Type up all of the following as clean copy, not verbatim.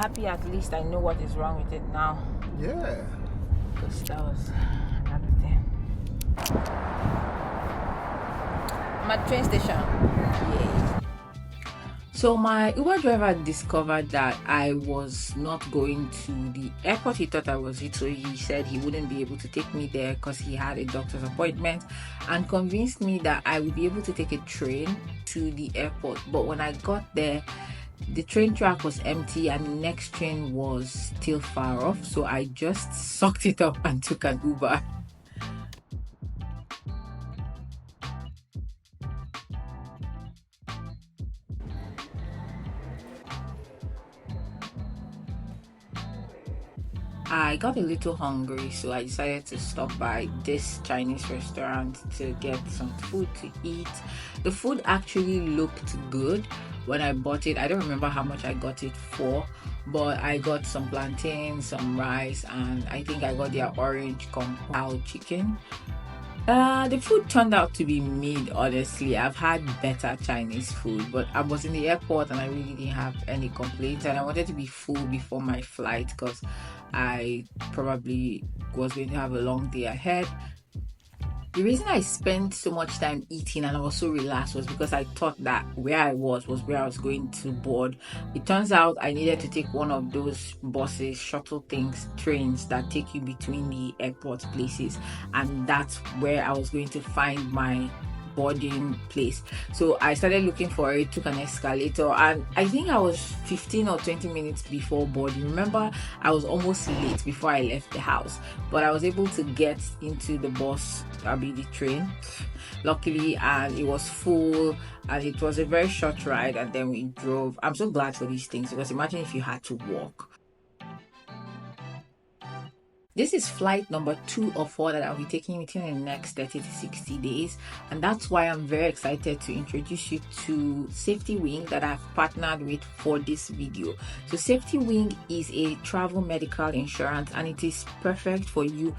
happy at least I know what is wrong with it now. Yeah. Because that was another thing. I'm at the train station. Yay. So my Uber driver discovered that I was not going to the airport he thought I was it, so he said he wouldn't be able to take me there because he had a doctor's appointment, and convinced me that I would be able to take a train to the airport. But when I got there, the train track was empty and the next train was still far off, so I just sucked it up and took an Uber. I got a little hungry, so I decided to stop by this Chinese restaurant to get some food to eat. The food actually looked good when I bought it. I don't remember how much I got it for, but I got some plantain, some rice, and I think I got their orange kung pao chicken. The food turned out to be mid, honestly. I've had better Chinese food, but I was in the airport and I really didn't have any complaints, and I wanted to be full before my flight because I probably was going to have a long day ahead. The reason I spent so much time eating and I was so relaxed was because I thought that where I was where I was going to board. It turns out I needed to take one of those buses, shuttle things, trains that take you between the airport places, and that's where I was going to find my boarding place. So I started looking for it, took an escalator, and I think I was 15 or 20 minutes before boarding. Remember, I was almost late before I left the house, but I was able to get into the bus, the train, luckily, and it was full and it was a very short ride, and then we drove. I'm so glad for these things, because imagine if you had to walk. This is flight number 2 or 4 that I'll be taking within the next 30 to 60 days. And that's why I'm very excited to introduce you to Safety Wing that I've partnered with for this video. So Safety Wing is a travel medical insurance, and it is perfect for you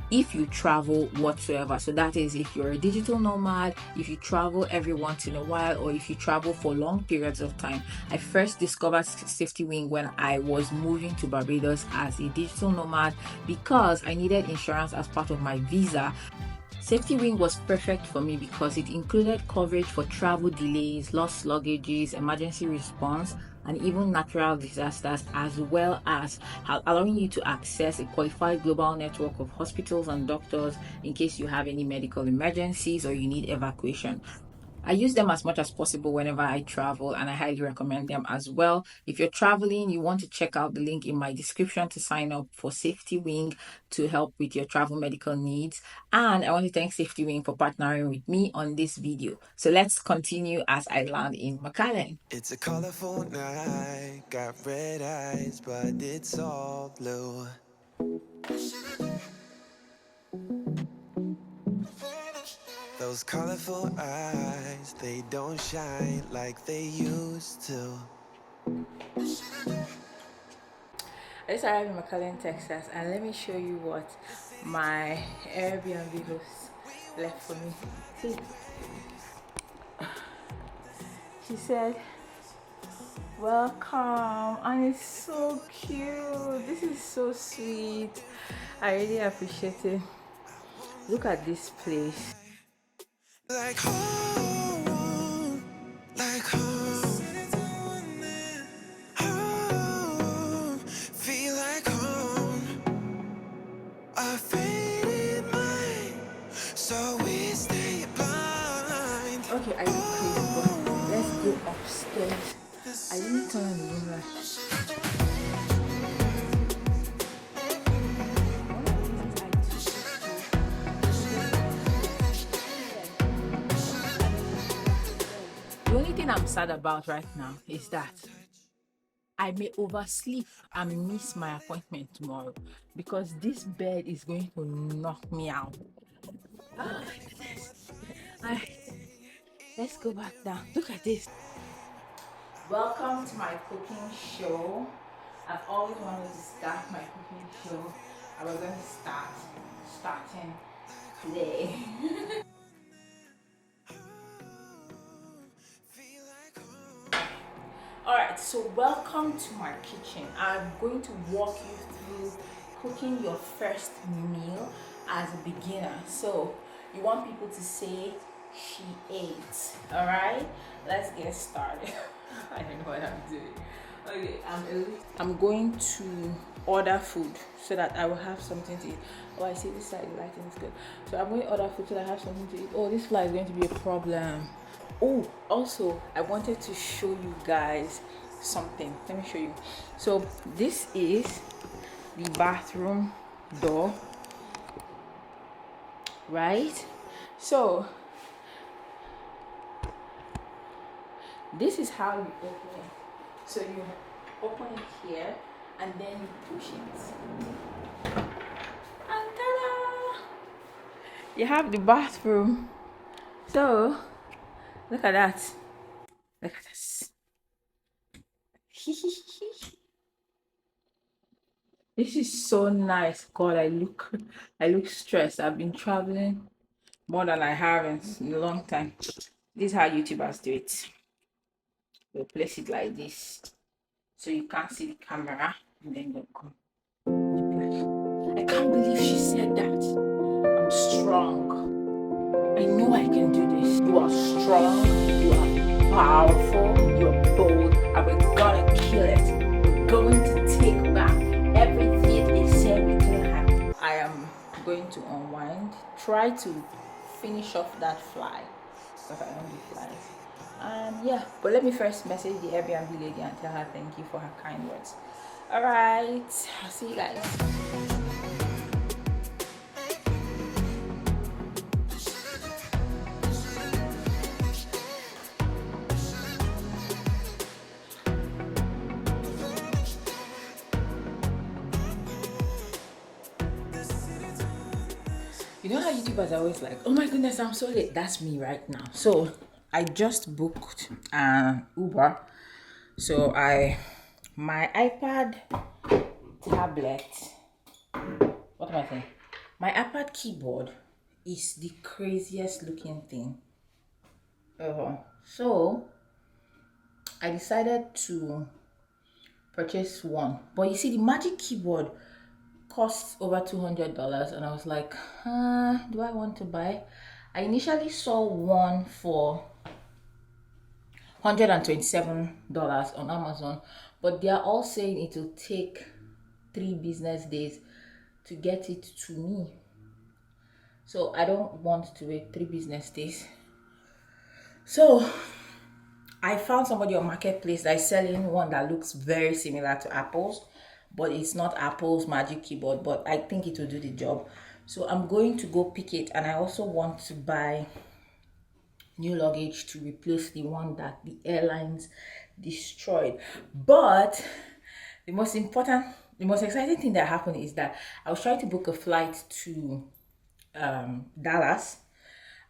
if you travel whatsoever. So that is if you're a digital nomad, if you travel every once in a while, or if you travel for long periods of time. I first discovered Safety Wing when I was moving to Barbados as a digital nomad because I needed insurance as part of my visa. Safety Wing was perfect for me because it included coverage for travel delays, lost luggages, emergency response, and even natural disasters, as well as allowing you to access a qualified global network of hospitals and doctors in case you have any medical emergencies or you need evacuation. I use them as much as possible whenever I travel, and I highly recommend them as well. If you're traveling, you want to check out the link in my description to sign up for Safety Wing to help with your travel medical needs. And I want to thank Safety Wing for partnering with me on this video. So let's continue as I land in McAllen. It's a colorful night, got red eyes, but it's all blue. Those colorful eyes, they don't shine like they used to. I just arrived in McAllen, Texas, and let me show you what my Airbnb host left for me. See, she said, "Welcome," and it's so cute. This is so sweet. I really appreciate it. Look at this place. Like home, like home, home, feel like home. A faded mind, so we stay blind. Okay, I look crazy, but let's go upstairs. I didn't turn on the room light. The only thing I'm sad about right now is that I may oversleep and miss my appointment tomorrow because this bed is going to knock me out. Oh my goodness. Alright, let's go back down. Look at this. Welcome to my cooking show. I've always wanted to start my cooking show. I was going to starting today. All Alright, so welcome to my kitchen. I'm going to walk you through cooking your first meal as a beginner. So you want people to say she ate. Alright, let's get started. I don't know what I'm doing. Okay, I'm going to order food so that I will have something to eat. Oh, I see this side, the lighting is good. So I'm going to order food so that I have something to eat. Oh, this fly is going to be a problem. Oh, also, I wanted to show you guys something. Let me show you. So this is the bathroom door, right? So this is how you open it. So you open it here and then you push it. And ta-da! You have the bathroom. So look at that. Look at this. This is so nice. God, I look stressed. I've been traveling more than I have in a long time. This is how YouTubers do it. They'll place it like this so you can't see the camera, and then they'll come. I can't believe she said that. I'm strong. I know I can do this. You are strong. You are powerful. You're bold. And we're gonna kill it. We're going to take back everything they said we couldn't have. I am going to unwind. Try to finish off that fly because I don't do flies. Yeah, but let me first message the Airbnb lady and tell her thank you for her kind words. All right, I'll see you guys. You know how YouTubers are always like, oh my goodness, I'm so late. That's me right now. So I just booked an Uber. So my iPad tablet, what am I saying? My iPad keyboard is the craziest looking thing ever. So I decided to purchase one. But you see, the Magic Keyboard costs over $200, and I was like, do I want to buy? I initially saw one for $127 on Amazon, but they are all saying it will take 3 business days to get it to me. So I don't want to wait 3 business days. So I found somebody on Marketplace that is selling one that looks very similar to Apple's, but it's not Apple's Magic Keyboard, but I think it will do the job. So I'm going to go pick it, and I also want to buy new luggage to replace the one that the airlines destroyed. But the most exciting thing that happened is that I was trying to book a flight to Dallas,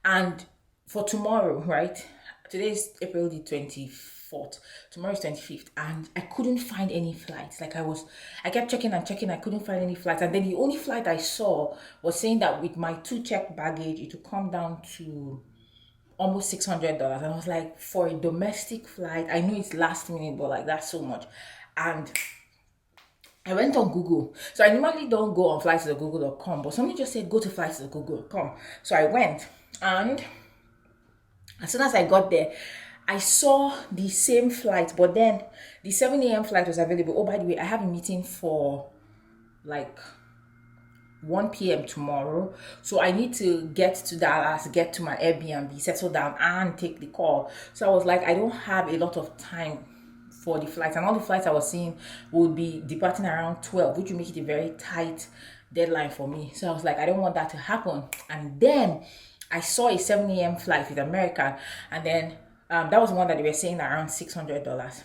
and for tomorrow, right? Today is April the 24th. Tomorrow is 25th, and I couldn't find any flights. Like I kept checking and checking. I couldn't find any flights, and then the only flight I saw was saying that with my 2 checked baggage, it would come down to almost $600. And I was like, for a domestic flight, I know it's last minute, but like that's so much. And I went on Google. So I normally don't go on flightsgoogle.com, but somebody just said go to flightsgoogle.com. So I went, and as soon as I got there, I saw the same flight, but then the 7 a.m. flight was available. Oh, by the way, I have a meeting for like 1 p.m. tomorrow, so I need to get to Dallas, get to my Airbnb, settle down, and take the call. So I was like, I don't have a lot of time for the flights, and all the flights I was seeing would be departing around 12, which would make it a very tight deadline for me. So I was like, I don't want that to happen. And then I saw a 7 a.m. flight with American, and then that was one that they were saying around $600.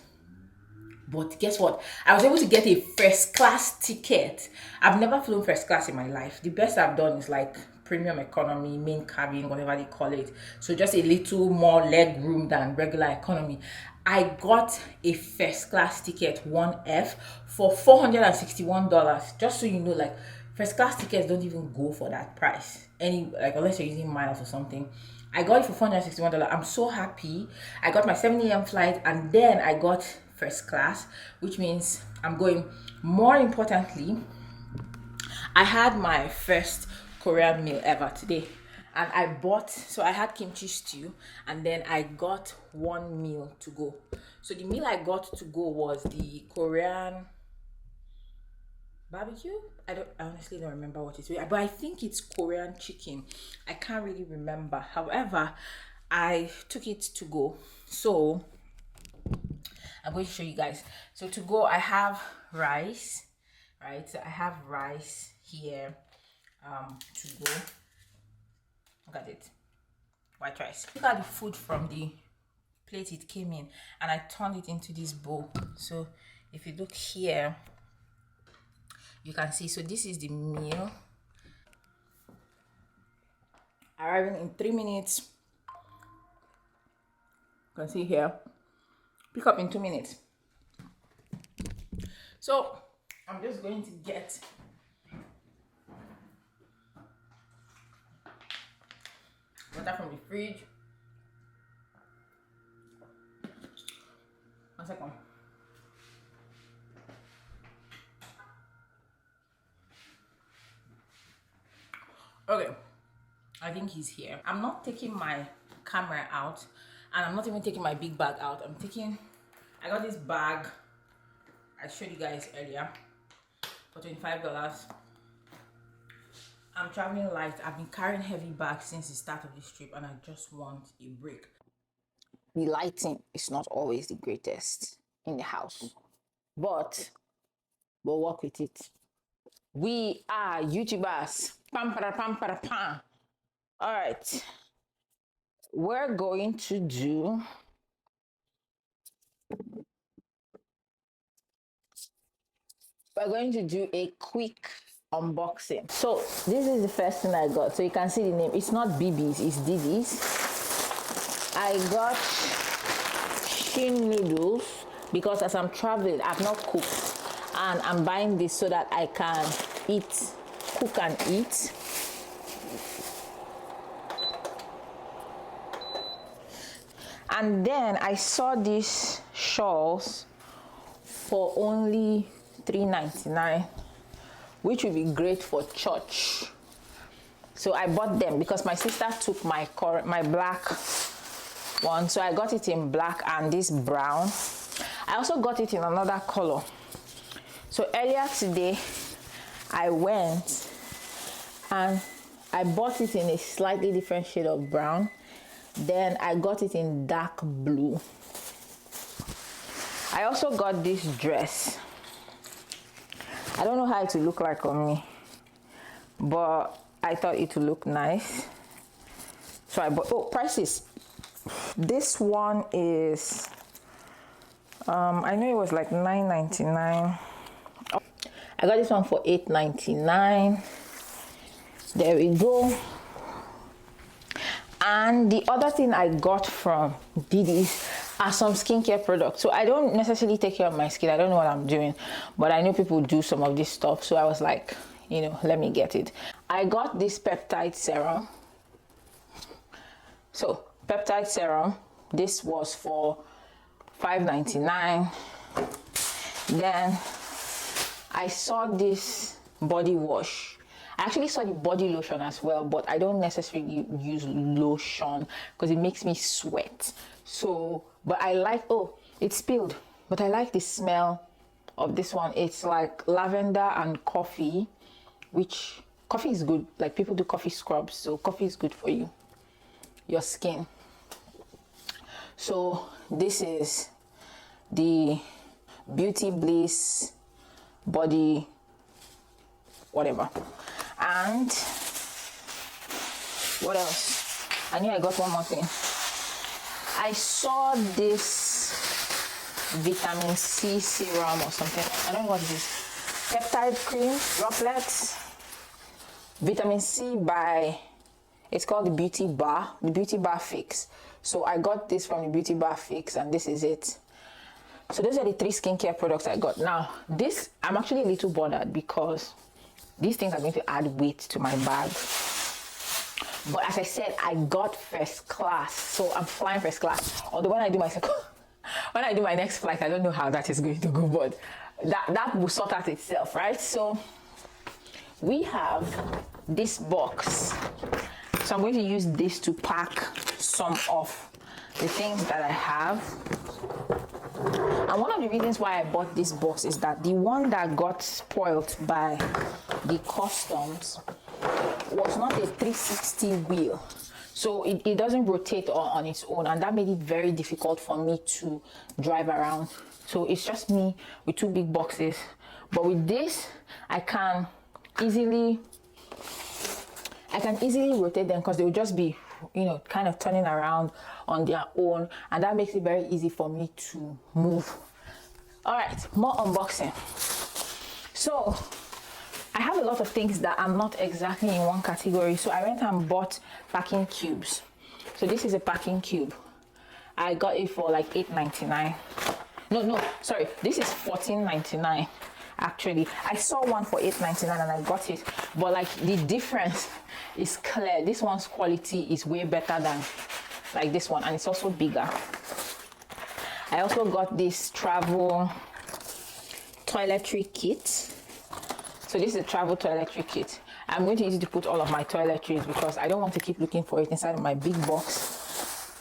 But guess what? I was able to get a first class ticket. I've never flown first class in my life. The best I've done is like premium economy, main cabin, whatever they call it. So just a little more leg room than regular economy. I got a first class ticket 1F for $461. Just so you know, like first class tickets don't even go for that price. Unless you're using miles or something. I got it for $461. I'm so happy. I got my 7 a.m. flight, and then I got first class, which means I'm going. More importantly, I had my first Korean meal ever today, and I had kimchi stew, and then I got one meal to go. So the meal I got to go was the Korean barbecue. I honestly don't remember what it is, but I think it's Korean chicken. I can't really remember. However, I took it to go. So I'm going to show you guys. So to go, I have rice, right? So I have rice here to go. Look at it, white rice. Look at the food from the plate it came in, and I turned it into this bowl. So if you look here, you can see. So this is the meal, arriving in 3 minutes. You can see here, pick up in 2 minutes. So I'm just going to get water from the fridge. 1 second. Okay, I think he's here. I'm not taking my camera out, and I'm not even taking my big bag out. I got this bag I showed you guys earlier for $25. I'm traveling light. I've been carrying heavy bags since the start of this trip, and I just want a break. The lighting is not always the greatest in the house, but we'll work with it. We are YouTubers. Pam para pam para pam. All right. We're going to do a quick unboxing. So this is the first thing I got. So you can see the name. It's not BB's, it's Didi's. I got Shin noodles because as I'm traveling, I've not cooked, and I'm buying this so that I can cook and eat. And then I saw these shawls for only $3.99, which would be great for church. So I bought them because my sister took my black one, so I got it in black and this brown. I also got it in another color. So earlier today I went and I bought it in a slightly different shade of brown. Then I got it in dark blue. I also got this dress. I don't know how it will look like on me, but I thought it would look nice. So I bought, prices. This one is, I know it was like $9.99. I got this one for $8.99. There we go. And the other thing I got from Didi's are some skincare products. So I don't necessarily take care of my skin. I don't know what I'm doing, but I know people do some of this stuff. So I was like, let me get it. I got this peptide serum. So peptide serum, this was for $5.99. Then I saw this body wash. I actually saw the body lotion as well, but I don't necessarily use lotion because it makes me sweat. So, but I like, oh, it spilled, but I like the smell of this one. It's like lavender and coffee, which coffee is good. Like people do coffee scrubs, so coffee is good for you, your skin. So this is the Beauty Bliss body whatever. And what else? I knew I got one more thing. I saw this vitamin C serum or something. I don't know what it is. Peptide cream, droplets. Vitamin C by, it's called the Beauty Bar Fix. So I got this from the Beauty Bar Fix, and this is it. So those are the 3 skincare products I got. Now, this, I'm actually a little bothered because these things are going to add weight to my bag. But as I said, I got first class. So I'm flying first class. Although when I do my second, when I do my next flight, I don't know how that is going to go, but that will sort out itself, right? So we have this box. So I'm going to use this to pack some of the things that I have. And one of the reasons why I bought this box is that the one that got spoiled by the customs was not a 360 wheel. So it doesn't rotate on its own, and that made it very difficult for me to drive around. So it's just me with two big boxes. But with this, I can easily rotate them because they will just be, you know, kind of turning around on their own, and that makes it very easy for me to move. All right, more unboxing. So I have a lot of things that are not exactly in one category, so I went and bought packing cubes. So this is a packing cube. I got it for like $8.99. No, sorry, this is $14.99. Actually, I saw one for $8.99 and I got it, but like the difference is clear. This one's quality is way better than like this one, and it's also bigger. I also got this travel toiletry kit. So this is a travel toiletry kit. I'm going to use it to put all of my toiletries because I don't want to keep looking for it inside of my big box.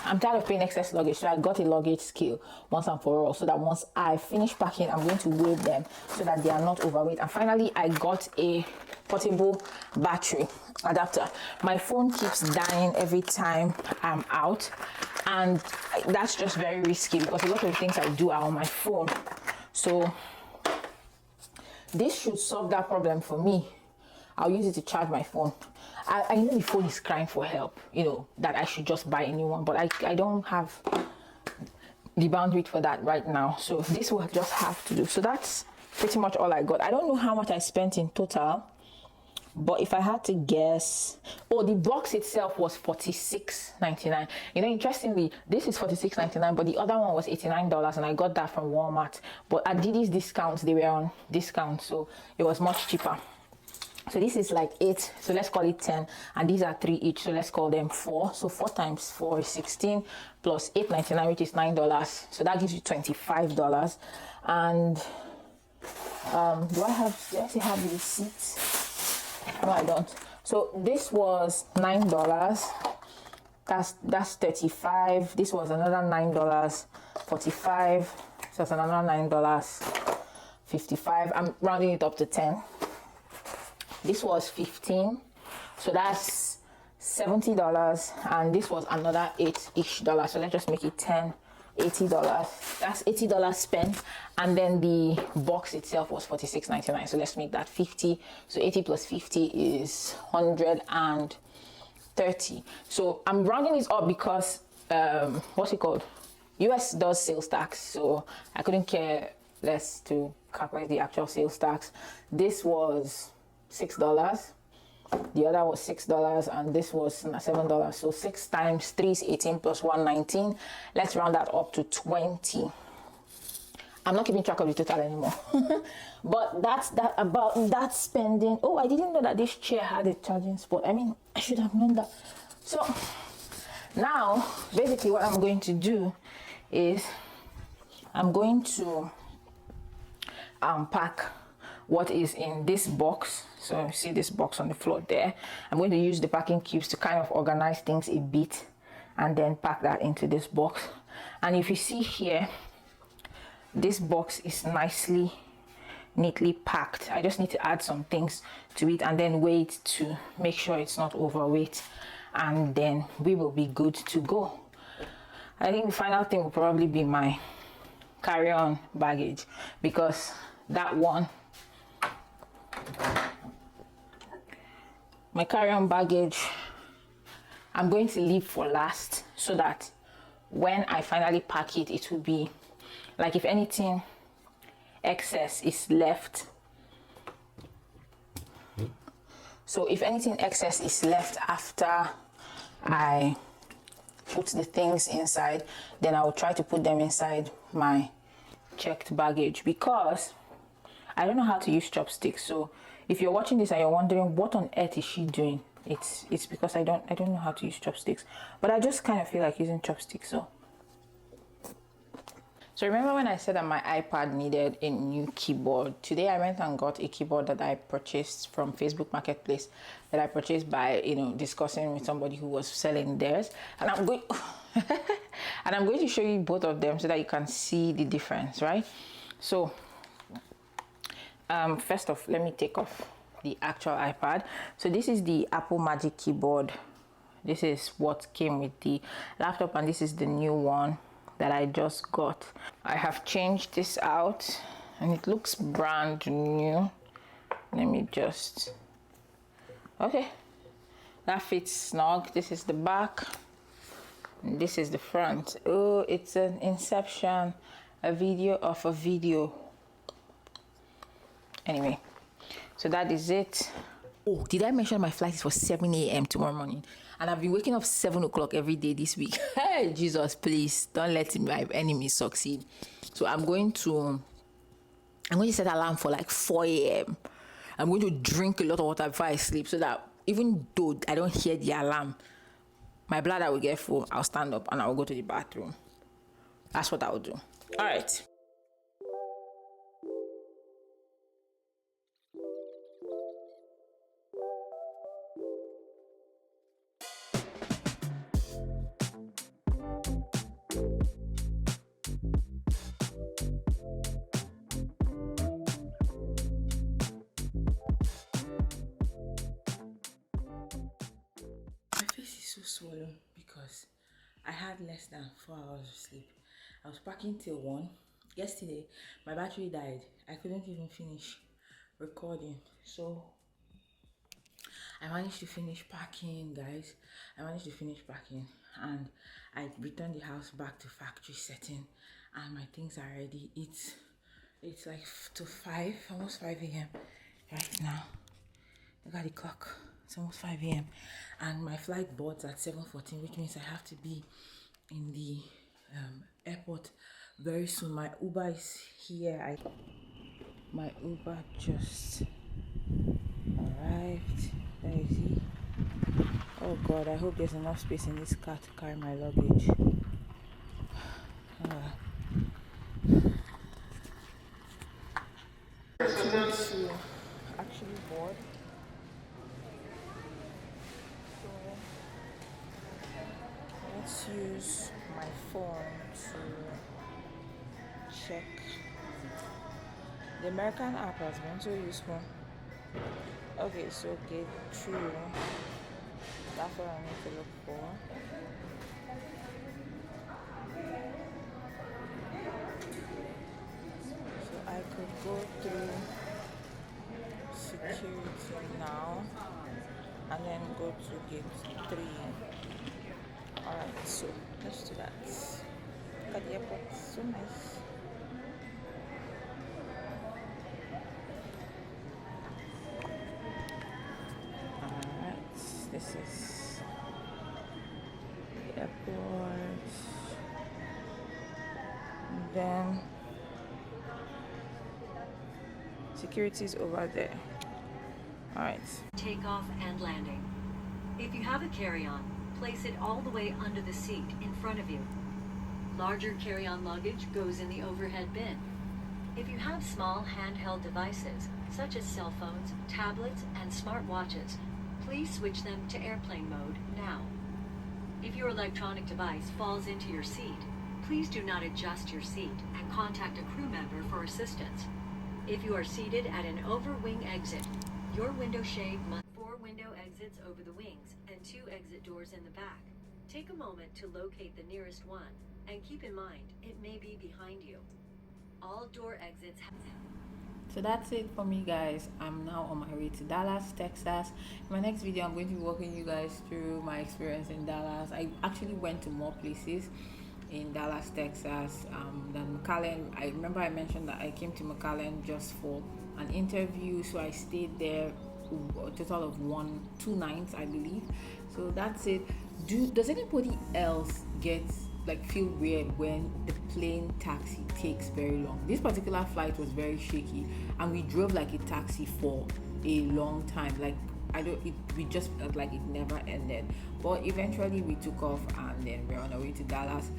I'm tired of paying excess luggage, so I got a luggage scale once and for all, so that once I finish packing, I'm going to weigh them so that they are not overweight. And finally, I got a portable battery adapter. My phone keeps dying every time I'm out, and that's just very risky because a lot of the things I do are on my phone. So this should solve that problem for me. I'll use it to charge my phone. I know the phone is crying for help, you know, that I should just buy a new one, but I don't have the bandwidth for that right now. So this will just have to do. So that's pretty much all I got. I don't know how much I spent in total, but if I had to guess, oh, the box itself was $46.99. You know, interestingly, this is $46.99, but the other one was $89, and I got that from Walmart. But at Didi's discounts, they were on discount, so it was much cheaper. So this is like 8, so let's call it 10, and these are 3 each, so let's call them 4. So 4 times 4 is 16 plus $8.99, which is $9, so that gives you $25. And do I actually have the receipt? No, I don't. So this was $9, that's 35. This was another $9, 45. So that's another $9, 55. I'm rounding it up to 10. This was 15, so that's $70, and this was another $8-ish. So let's just make it 10, $80. That's $80 spent, and then the box itself was $46.99. So let's make that 50. So 80 plus 50 is 130. So I'm rounding this up because what's it called? US does sales tax, so I couldn't care less to calculate the actual sales tax. This was $6, the other was $6, and this was $7. So 6 times 3 is 18 plus 1, 19. Let's round that up to 20. I'm not keeping track of the total anymore. But that's that about that spending. Oh, I didn't know that this chair had a charging spot. I mean, I should have known that. So now basically what I'm going to do is I'm going to pack what is in this box. So you see this box on the floor there. I'm going to use the packing cubes to kind of organize things a bit and then pack that into this box. And if you see here, this box is neatly packed. I just need to add some things to it and then wait to make sure it's not overweight, and then we will be good to go. I think the final thing will probably be my carry-on baggage, because that one, my carry-on baggage, I'm going to leave for last, so that when I finally pack it, it will be like, if anything excess is left, so if anything excess is left after I put the things inside, then I will try to put them inside my checked baggage, because I don't know how to use chopsticks. So if you're watching this and you're wondering what on earth is she doing, it's because I don't know how to use chopsticks, but I just kind of feel like using chopsticks. So So remember when I said that my iPad needed a new keyboard? Today I went and got a keyboard that I purchased from Facebook Marketplace, that I purchased by, discussing with somebody who was selling theirs. And I'm going and I'm going to show you both of them so that you can see the difference, right? So first off, let me take off the actual iPad. So this is the Apple Magic Keyboard. This is what came with the laptop, and this is the new one that I just got. I have changed this out and it looks brand new. Let me just, okay, that fits snug. This is the back and this is the front. Oh, it's an inception, a video of a video. Anyway, so that is it. Oh, did I mention my flight is for 7 a.m. tomorrow morning? And I've been waking up 7 o'clock every day this week. Hey, Jesus, please don't let my enemy succeed. So I'm going to set an alarm for like 4 a.m. I'm going to drink a lot of water before I sleep so that even though I don't hear the alarm, my bladder will get full. I'll stand up and I'll go to the bathroom. That's what I'll do. All right. So swollen because I had less than 4 hours of sleep. I was packing till 1. Yesterday my battery died. I couldn't even finish recording, so I managed to finish packing, guys. I managed to finish packing and I returned the house back to factory setting, and my things are ready. It's like to 5, almost 5 a.m. right now. Look at the clock. It's almost 5 a.m. and my flight boards at 7:14, which means I have to be in the airport very soon. My Uber is here. My Uber just arrived. There is he. Oh God, I hope there's enough space in this car to carry my luggage. To actually board. Let's use my phone to check. The American app has been so useful. Okay, so get through. That's what I need to look for. So I could go through security now and then go to gate 3. Alright, so let's do that. Look at the airport, so nice. Alright, this is the airport. And then security is over there. Alright. Takeoff and landing. If you have a carry-on, place it all the way under the seat in front of you. Larger carry-on luggage goes in the overhead bin. If you have small handheld devices, such as cell phones, tablets, and smartwatches, please switch them to airplane mode now. If your electronic device falls into your seat, please do not adjust your seat and contact a crew member for assistance. If you are seated at an over-wing exit, your window shade must 4 window exits over the wings and 2 exit doors in the back. Take a moment to locate the nearest one, and keep in mind, it may be behind you. All door exits have... So that's it for me, guys. I'm now on my way to Dallas, Texas. In my next video, I'm going to be walking you guys through my experience in Dallas. I actually went to more places in Dallas, Texas than McAllen. I remember I mentioned that I came to McAllen just for an interview, so I stayed there a total of 2 nights, I believe. So that's it. Does anybody else feel weird when the plane taxi takes very long? This particular flight was very shaky, and we drove like a taxi for a long time. We just felt like it never ended. But eventually we took off and then we're on our way to Dallas.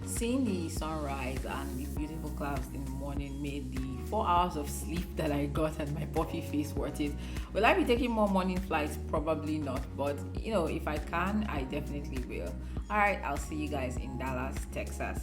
Seeing the sunrise and the beautiful clouds in the morning made the 4 hours of sleep that I got and my puffy face worth it. Will I be taking more morning flights? Probably not, but if I can, I definitely will. All right, I'll see you guys in Dallas, Texas.